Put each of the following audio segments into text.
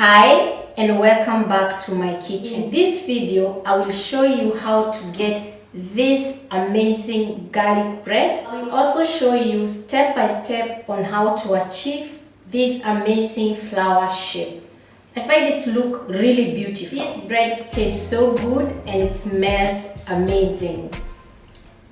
Hi and welcome back to my kitchen. In this video, I will show you how to get this amazing garlic bread. I will also show you step by step on how to achieve this amazing flower shape. I find it to look really beautiful. This bread tastes so good and it smells amazing.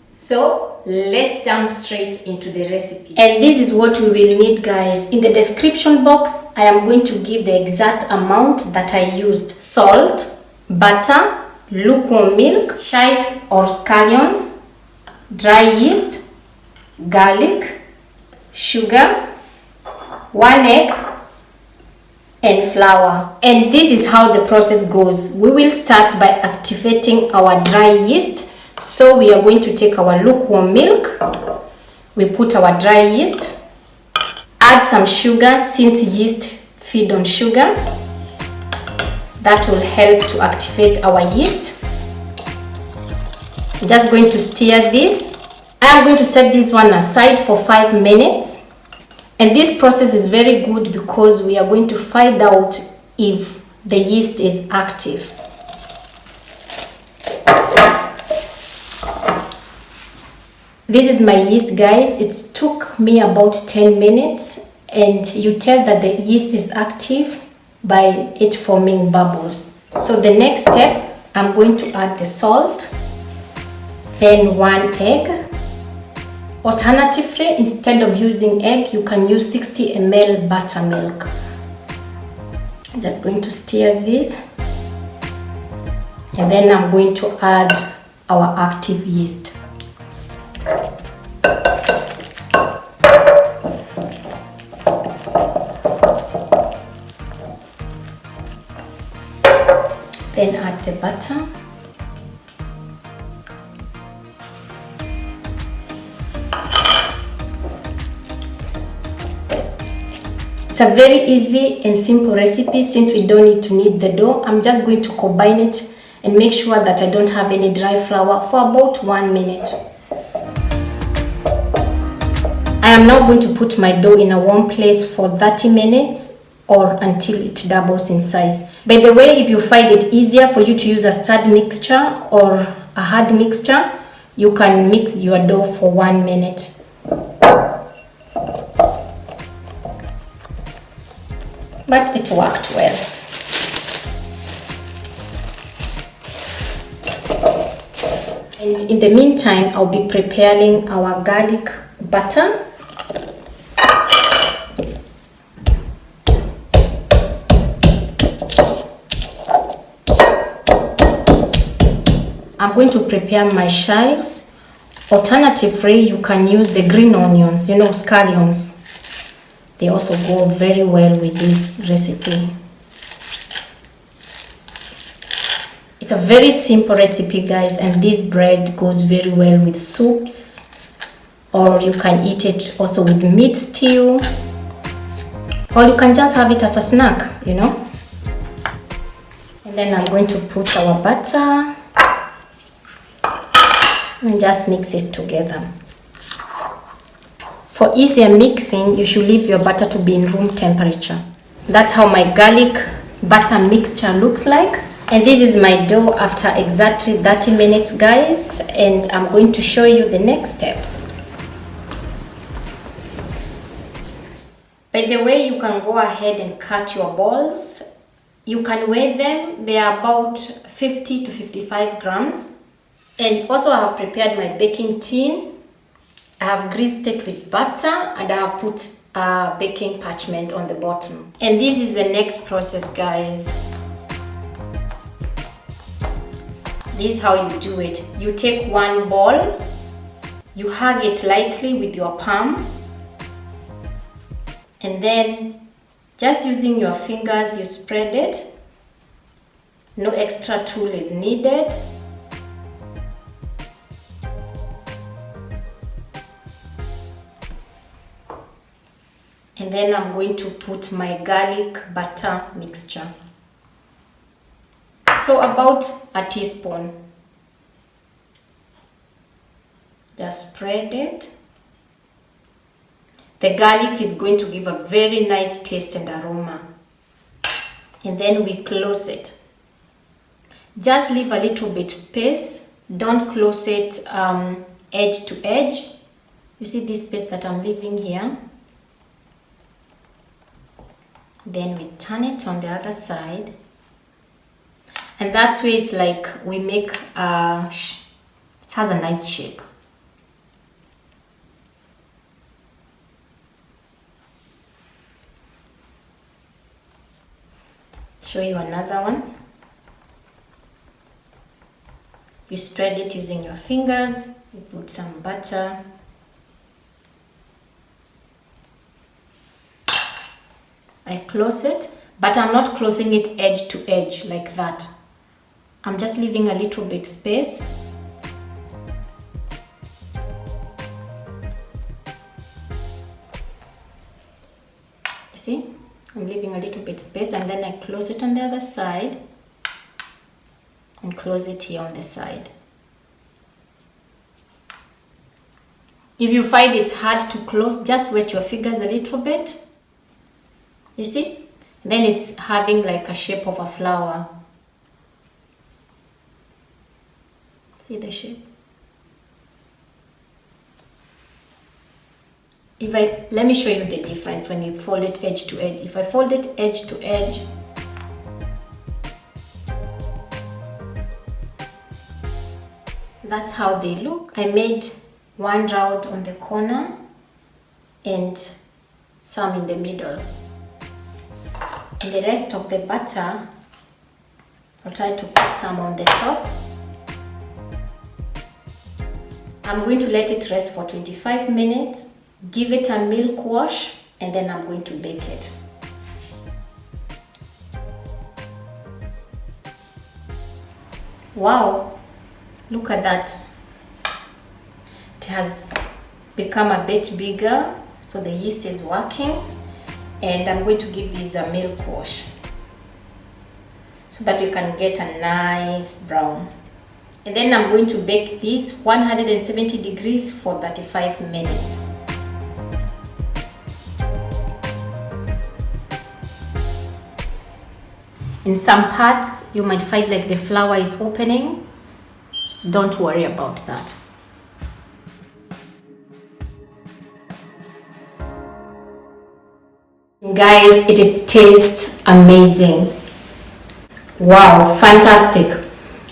So let's jump straight into the recipe. And this is what we will need, guys. In the description box, I am going to give the exact amount that I used. Salt, butter, lukewarm milk, chives or scallions, dry yeast, garlic, sugar, 1 egg, and flour. And this is how the process goes. We will start by activating our dry yeast. So we are going to take our lukewarm milk, we put our dry yeast, add some sugar since yeast feed on sugar. That will help to activate our yeast. Just going to stir this. I am going to set this one aside for 5 minutes. And this process is very good because we are going to find out if the yeast is active. This is my yeast, guys. It took me about 10 minutes and you tell that the yeast is active by it forming bubbles. So the next step, I'm going to add the salt, then 1 egg. Alternatively, instead of using egg, you can use 60 ml buttermilk. I'm just going to stir this. And then I'm going to add our active yeast. Then add the butter. It's a very easy and simple recipe since we don't need to knead the dough. I'm just going to combine it and make sure that I don't have any dry flour for about 1 minute. I am now going to put my dough in a warm place for 30 minutes or until it doubles in size. By the way, if you find it easier for you to use a stirred mixture or a hard mixture, you can mix your dough for 1 minute. But it worked well. And in the meantime, I'll be preparing our garlic butter. I'm going to prepare my chives. Alternatively, you can use the green onions, scallions. They also go very well with this recipe. It's a very simple recipe, guys, and this bread goes very well with soups, or you can eat it also with meat stew, or you can just have it as a snack, And then I'm going to put our butter and just mix it together. For easier mixing, you should leave your butter to be in room temperature. That's how my garlic butter mixture looks like. And this is my dough after exactly 30 minutes, guys. And I'm going to show you the next step. By the way, you can go ahead and cut your balls. You can weigh them. They are about 50 to 55 grams. And also I have prepared my baking tin. I have greased it with butter and I have put baking parchment on the bottom. And this is the next process, guys. This is how you do it. You take one ball, you hug it lightly with your palm, and then just using your fingers, you spread it. No extra tool is needed. And then I'm going to put my garlic butter mixture. So about a teaspoon. Just spread it. The garlic is going to give a very nice taste and aroma. and then we close it. Just leave a little bit space. Don't close it edge to edge. You see this space that I'm leaving here? Then we turn it on the other side. And that's where it's like we make it has a nice shape. Show you another one. You spread it using your fingers. You put some butter. I close it, but I'm not closing it edge to edge like that. I'm just leaving a little bit space. You see? I'm leaving a little bit space, and then I close it on the other side and close it here on the side. If you find it's hard to close, just wet your fingers a little bit. You see? Then it's having like a shape of a flower. See the shape? Let me show you the difference when you fold it edge to edge. If I fold it edge to edge, that's how they look. I made one round on the corner and some in the middle. And the rest of the batter, I'll try to put some on the top. I'm going to let it rest for 25 minutes, give it a milk wash, and then I'm going to bake it. Wow, look at that. It has become a bit bigger, so the yeast is working. And I'm going to give this a milk wash so that we can get a nice brown. And then I'm going to bake this 170 degrees for 35 minutes. In some parts, you might find like the flour is opening. Don't worry about that. Guys, it tastes amazing. Wow, fantastic.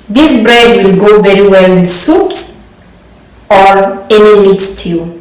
This bread will go very well with soups or any meat stew.